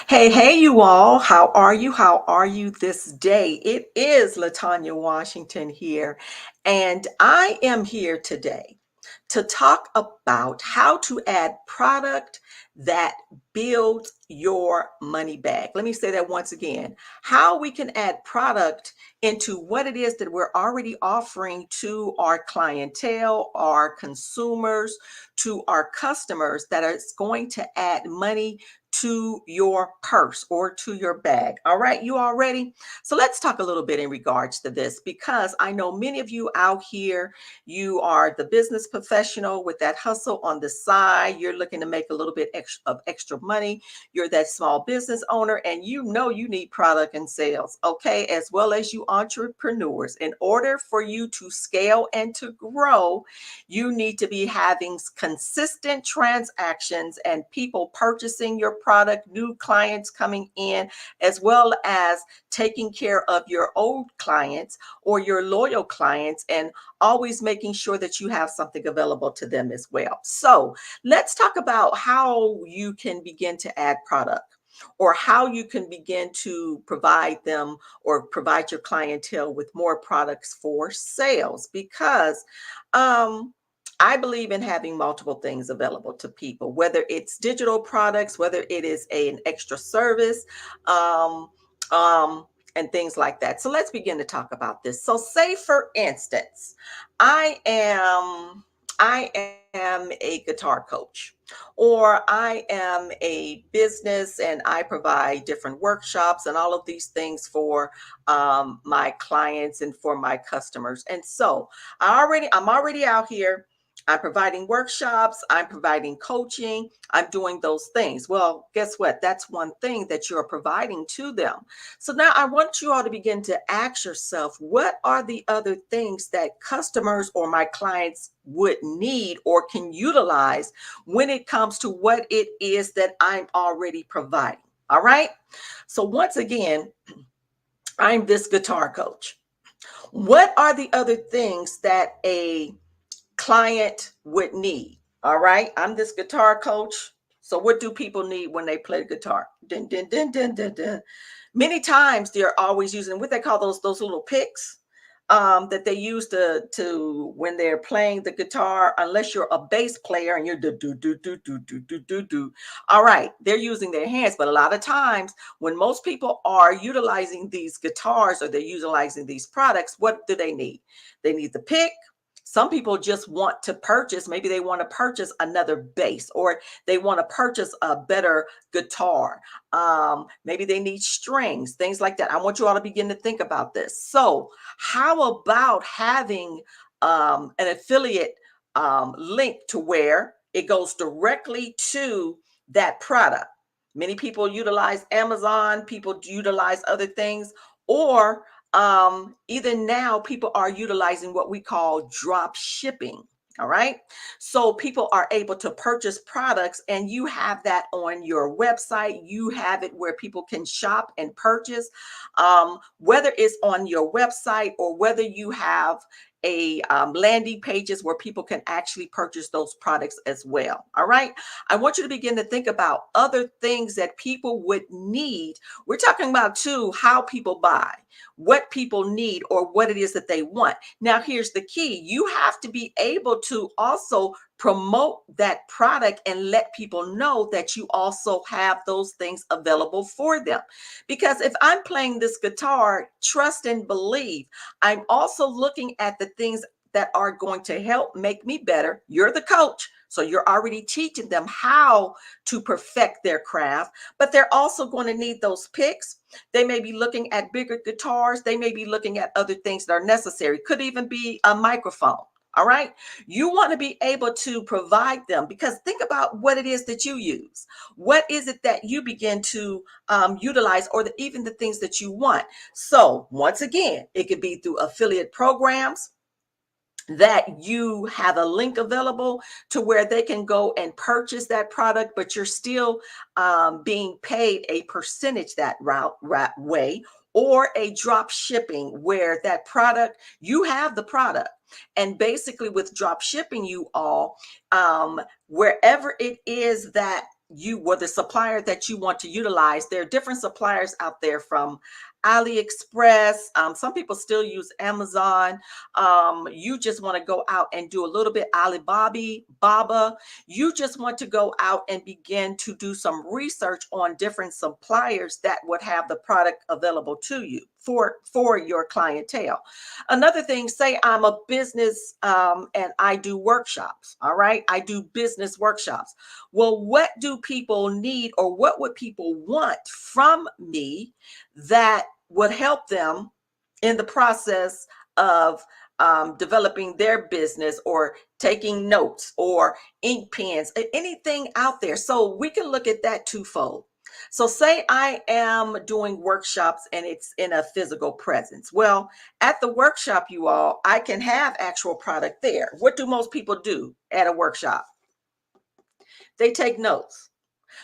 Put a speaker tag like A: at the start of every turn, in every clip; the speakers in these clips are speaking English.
A: Hey, hey, you all. How are you? How are you this day? It is Latanya Washington here, and I am here today to talk about how to add product that builds your money back. Let me say that once again. How we can add product into what it is that we're already offering to our clientele, our consumers, to our customers that is going to add money to your purse or to your bag. All right, you all ready? So let's talk a little bit in regards to this because I know many of you out here, you are the business professional with that hustle on the side. You're looking to make a little bit of extra money. You're that small business owner and you know you need product and sales, okay, as well as you entrepreneurs. In order for you to scale and to grow, you need to be having consistent transactions and people purchasing your product, new clients coming in, as well as taking care of your old clients or your loyal clients and always making sure that you have something available to them as well. So let's talk about how you can begin to add product or how you can begin to provide them or provide your clientele with more products for sales because I believe in having multiple things available to people, whether it's digital products, whether it is an extra service, um, um, and things like that. So let's begin to talk about this. So, say for instance, I am I am a guitar coach, or I am a business and I provide different workshops and all of these things for my clients and for my customers. And so I'm already out here. I'm providing workshops, I'm providing coaching, I'm doing those things. Well, guess what? That's one thing that you're providing to them. So now I want you all to begin to ask yourself, what are the other things that customers or my clients would need or can utilize when it comes to what it is that I'm already providing? All right. So once again, I'm this guitar coach. What are the other things that a client would need? All right. I'm this guitar coach. So what do people need when they play guitar? Dun, dun, dun, dun, dun, dun. Many times they're always using what they call those little picks that they use to when they're playing the guitar. Unless you're a bass player and you're do do do do do do do do do. All right, they're using their hands, but a lot of times when most people are utilizing these guitars or they're utilizing these products, what do they need? They need the pick. Some people just want to purchase, maybe they want to purchase another bass or they want to purchase a better guitar. Maybe they need strings, things like that. I want you all to begin to think about this. So, how about having an affiliate link to where it goes directly to that product? Many people utilize Amazon, people utilize other things, or even now people are utilizing what we call drop shipping. All right. So people are able to purchase products and you have that on your website. You have it where people can shop and purchase, whether it's on your website or whether you have a landing pages where people can actually purchase those products as well. All right. I want you to begin to think about other things that people would need. We're talking about too, how people buy, what people need or what it is that they want. Now, here's the key. You have to be able to also promote that product and let people know that you also have those things available for them. Because if I'm playing this guitar, trust and believe, I'm also looking at the things that are going to help make me better. You're the coach. So you're already teaching them how to perfect their craft, but they're also going to need those picks. They may be looking at bigger guitars. They may be looking at other things that are necessary. Could even be a microphone. All right. You want to be able to provide them because think about what it is that you use. What is it that you begin to utilize or even the things that you want? So once again, it could be through affiliate programs that you have a link available to where they can go and purchase that product, but you're still being paid a percentage that route way, or a drop shipping where that product, you have the product. And basically with drop shipping, you all, wherever it is that the supplier that you want to utilize. There are different suppliers out there, from AliExpress. Some people still use Amazon. You just want to go out and do a little bit Alibaba, Baba. You just want to go out and begin to do some research on different suppliers that would have the product available to you for your clientele. Another thing, say I'm a business, and I do workshops. All right, I do business workshops. Well, what do people need, or what would people want from me that would help them in the process of developing their business, or taking notes, or ink pens, anything out there? So we can look at that twofold. So say I am doing workshops and it's in a physical presence. Well, at the workshop, you all, I can have actual product there. What do most people do at a workshop? They take notes.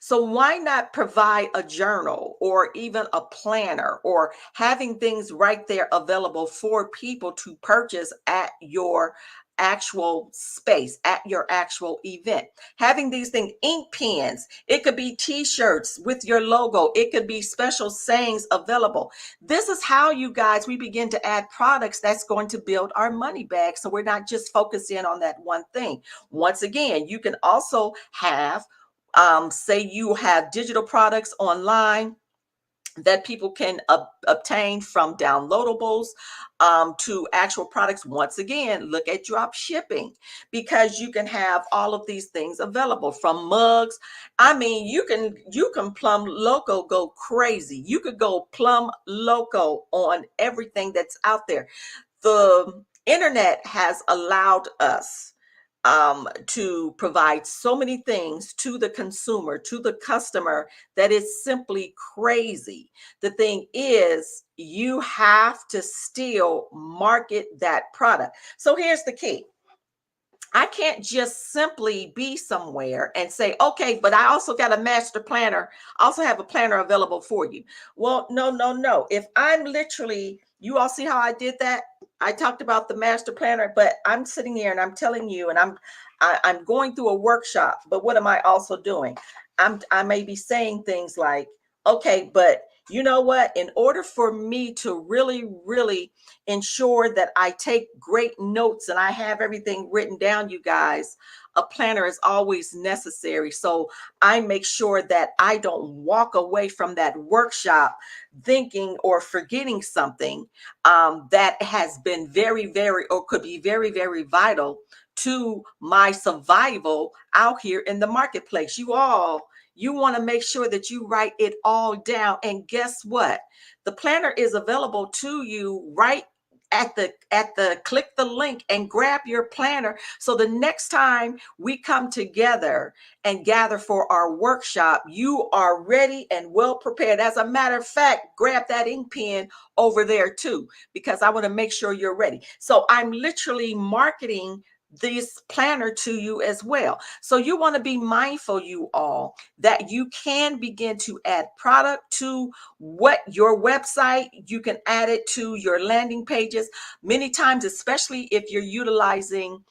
A: So why not provide a journal, or even a planner, or having things right there available for people to purchase at your actual space, at your actual event? Having these things, ink pens, it could be t-shirts with your logo, it could be special sayings available. This is how, you guys, we begin to add products that's going to build our money bag, so we're not just focusing on that one thing. Once again, you can also have, say you have digital products online that people can obtain, from downloadables to actual products. Once again, look at drop shipping, because you can have all of these things available, from mugs. I mean, you can plum loco go crazy. You could go plum loco on everything that's out there. The internet has allowed us to provide so many things to the consumer, to the customer, that is simply crazy. The thing is, you have to still market that product. So here's the key. I can't just simply be somewhere and say, okay, but I also got a master planner. I also have a planner available for you. Well, no, no, no. If I'm literally, you all see how I did that? I talked about the master planner, but I'm sitting here and I'm telling you, and I'm going through a workshop, but what am I also doing? I may be saying things like, okay, but you know what? In order for me to really, really ensure that I take great notes and I have everything written down, you guys, a planner is always necessary. So I make sure that I don't walk away from that workshop thinking or forgetting something that has been very, very, or could be very, very vital to my survival out here in the marketplace. You want to make sure that you write it all down. And guess what? The planner is available to you right at the click the link and grab your planner. So the next time we come together and gather for our workshop, you are ready and well prepared. As a matter of fact, grab that ink pen over there too, because I want to make sure you're ready. So I'm literally marketing this planner to you as well. So you want to be mindful, you all, that you can begin to add product to what your website. You can add it to your landing pages. Many times, especially if you're utilizing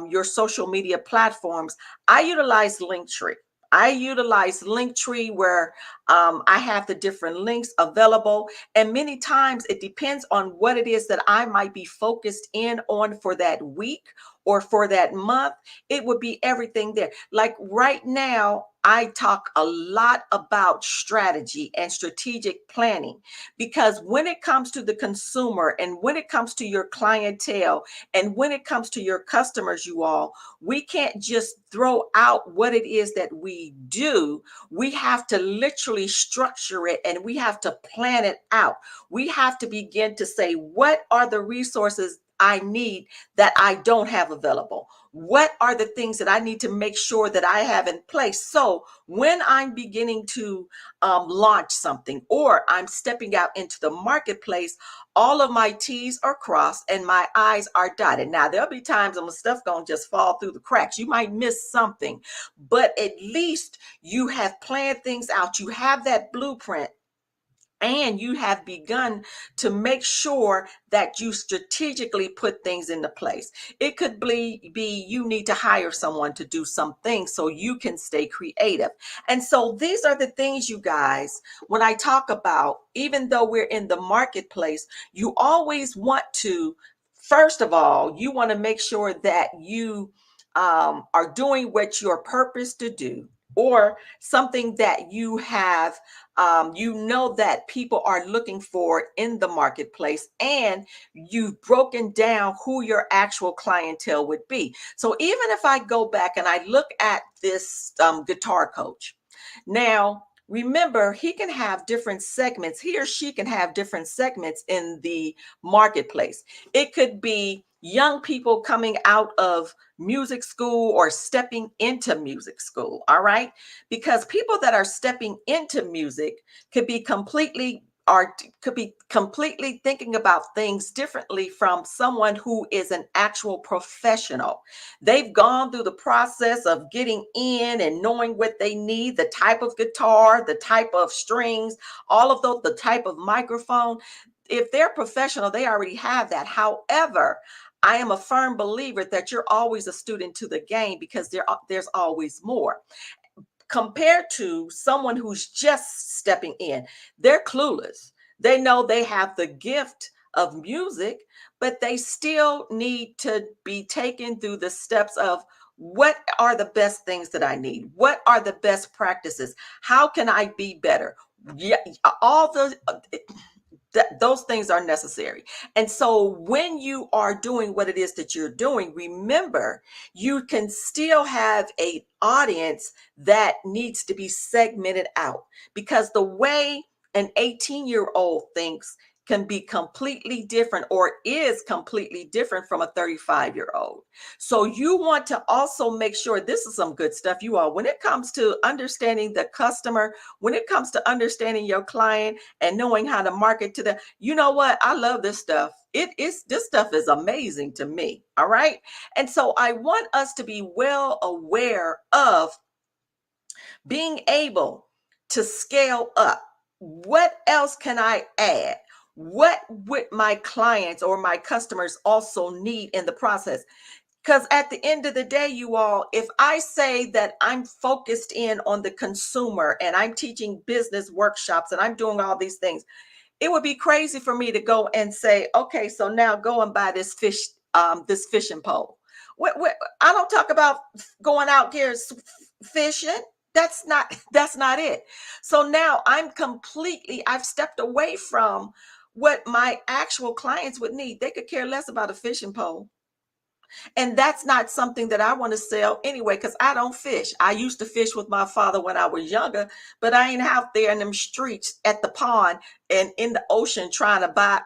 A: your social media platforms, I utilize Linktree. I utilize Linktree, where I have the different links available. And many times it depends on what it is that I might be focused in on for that week or for that month. It would be everything there. Like right now, I talk a lot about strategy and strategic planning, because when it comes to the consumer, and when it comes to your clientele, and when it comes to your customers, you all, we can't just throw out what it is that we do. We have to literally structure it, and we have to plan it out. We have to begin to say, what are the resources I need that I don't have available? What are the things that I need to make sure that I have in place? So when I'm beginning to launch something, or I'm stepping out into the marketplace, all of my T's are crossed and my I's are dotted. Now, there'll be times when my stuff gonna just fall through the cracks. You might miss something, but at least you have planned things out. You have that blueprint And you have begun to make sure that you strategically put things into place. It could be you need to hire someone to do something so you can stay creative. And so these are the things, you guys, when I talk about, even though we're in the marketplace, you always want to, first of all, you want to make sure that you are doing what you're purposed to do, or something that you have, you know that people are looking for in the marketplace, and you've broken down who your actual clientele would be. So even if I go back and I look at this guitar coach, now remember, he can have different segments. He or she can have different segments in the marketplace. It could be young people coming out of music school or stepping into music school. All right. Because people that are stepping into music could be completely, or could be completely thinking about things differently from someone who is an actual professional. They've gone through the process of getting in and knowing what they need, the type of guitar, the type of strings, all of those, the type of microphone. If they're professional, they already have that. However, I am a firm believer that you're always a student to the game, because there's always more. Compared to someone who's just stepping in, they're clueless. They know they have the gift of music, but they still need to be taken through the steps of, what are the best things that I need? What are the best practices? How can I be better? Yeah, all those those things are necessary. And so when you are doing what it is that you're doing, remember, you can still have a audience that needs to be segmented out, because the way an 18-year-old thinks can be completely different, or is completely different from a 35-year-old. So you want to also make sure, this is some good stuff, you all, when it comes to understanding the customer, when it comes to understanding your client and knowing how to market to them. You know what? I love this stuff. This stuff is amazing to me. All right. And so I want us to be well aware of being able to scale up. What else can I add? What would my clients or my customers also need in the process? Because at the end of the day, you all, if I say that I'm focused in on the consumer and I'm teaching business workshops and I'm doing all these things, it would be crazy for me to go and say, okay, so now go and buy this fishing pole. I don't talk about going out here fishing. That's not it. So now I've stepped away from what my actual clients would need. They could care less about a fishing pole. And that's not something that I want to sell anyway, because I don't fish. I used to fish with my father when I was younger, but I ain't out there in them streets at the pond and in the ocean trying to buy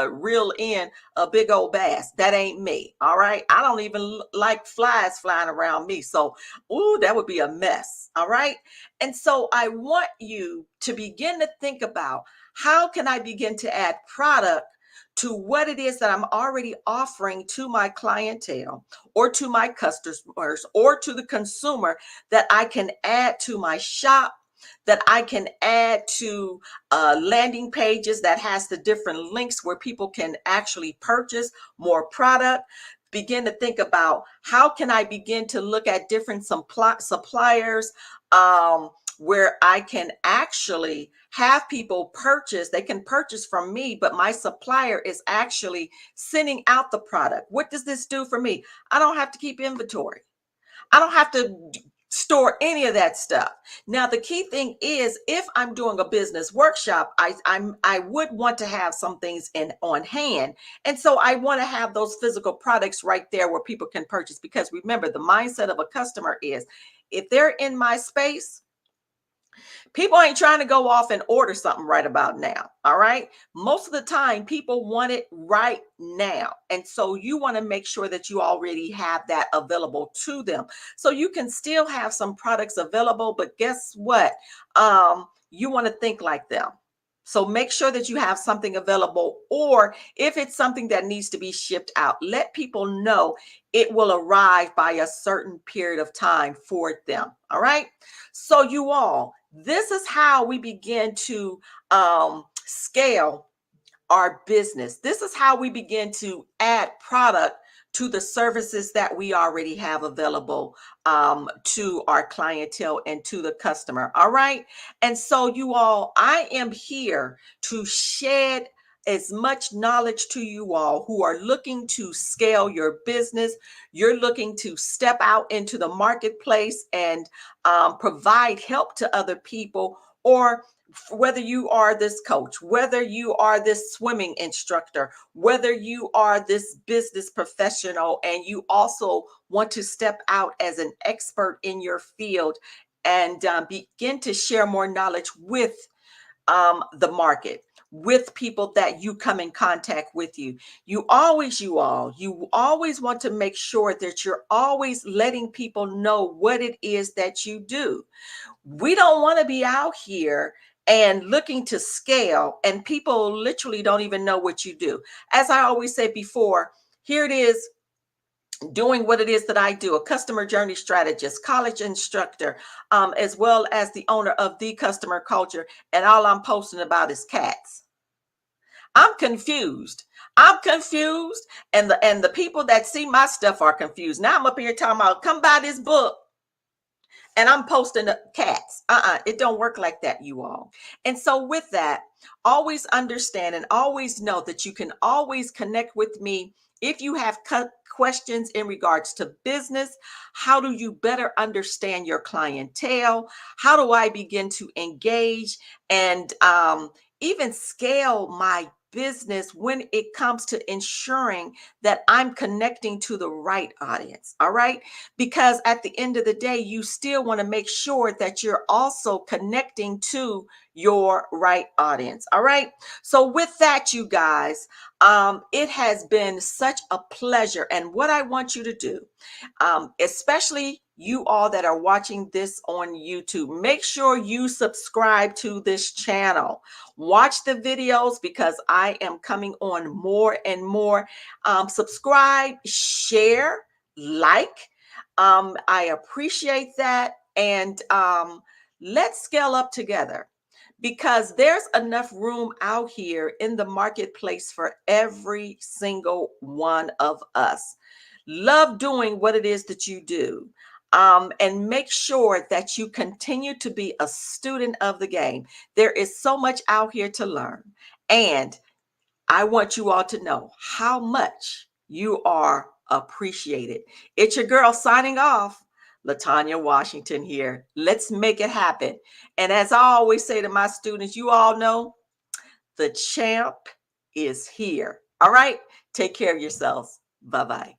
A: reel in a big old bass. That ain't me. All right. I don't even like flies flying around me. So, ooh, that would be a mess. All right. And so I want you to begin to think about, how can I begin to add product to what it is that I'm already offering to my clientele, or to my customers, or to the consumer, that I can add to my shop, that I can add to landing pages that has the different links where people can actually purchase more product. Begin to think about, how can I begin to look at different suppliers, where I can actually have people purchase. They can purchase from me, but my supplier is actually sending out the product. What does this do for me? I don't have to keep inventory. I don't have to store any of that stuff. Now, the key thing is, if I'm doing a business workshop, I would want to have some things on hand. And so I want to have those physical products right there where people can purchase, because remember, the mindset of a customer is, if they're in my space, people ain't trying to go off and order something right about now. All right. Most of the time, people want it right now. And so you want to make sure that you already have that available to them. So you can still have some products available, but guess what? You want to think like them. So make sure that you have something available, or if it's something that needs to be shipped out, let people know it will arrive by a certain period of time for them. All right. So, you all, this is how we begin to scale our business. This is how we begin to add product to the services that we already have available to our clientele and to the customer. All right. And so, you all, I am here to shed as much knowledge to you all who are looking to scale your business. You're looking to step out into the marketplace and provide help to other people, or whether you are this coach, whether you are this swimming instructor, whether you are this business professional, and you also want to step out as an expert in your field and begin to share more knowledge with the market, with people that you come in contact with. You always want to make sure that you're always letting people know what it is that you do. We don't want to be out here and looking to scale, and people literally don't even know what you do. As I always said before, here it is, doing what it is that I do: a customer journey strategist, college instructor, as well as the owner of The Customer Culture. And all I'm posting about is cats. I'm confused. I'm confused. And the people that see my stuff are confused. Now I'm up here talking about come buy this book, and I'm posting the cats. It don't work like that, you all. And so with that, always understand and always know that you can always connect with me if you have questions in regards to business. How do you better understand your clientele? How do I begin to engage and even scale my business when it comes to ensuring that I'm connecting to the right audience? All right. Because at the end of the day, you still want to make sure that you're also connecting to your right audience. All right. So with that, you guys, it has been such a pleasure. And what I want you to do, especially you all that are watching this on YouTube, make sure you subscribe to this channel. Watch the videos because I am coming on more and more. Subscribe, share, like. I appreciate that. And let's scale up together, because there's enough room out here in the marketplace for every single one of us. Love doing what it is that you do. And make sure that you continue to be a student of the game. There is so much out here to learn. And I want you all to know how much you are appreciated. It's your girl signing off, Latanya Washington here. Let's make it happen. And as I always say to my students, you all know the champ is here. All right. Take care of yourselves. Bye bye.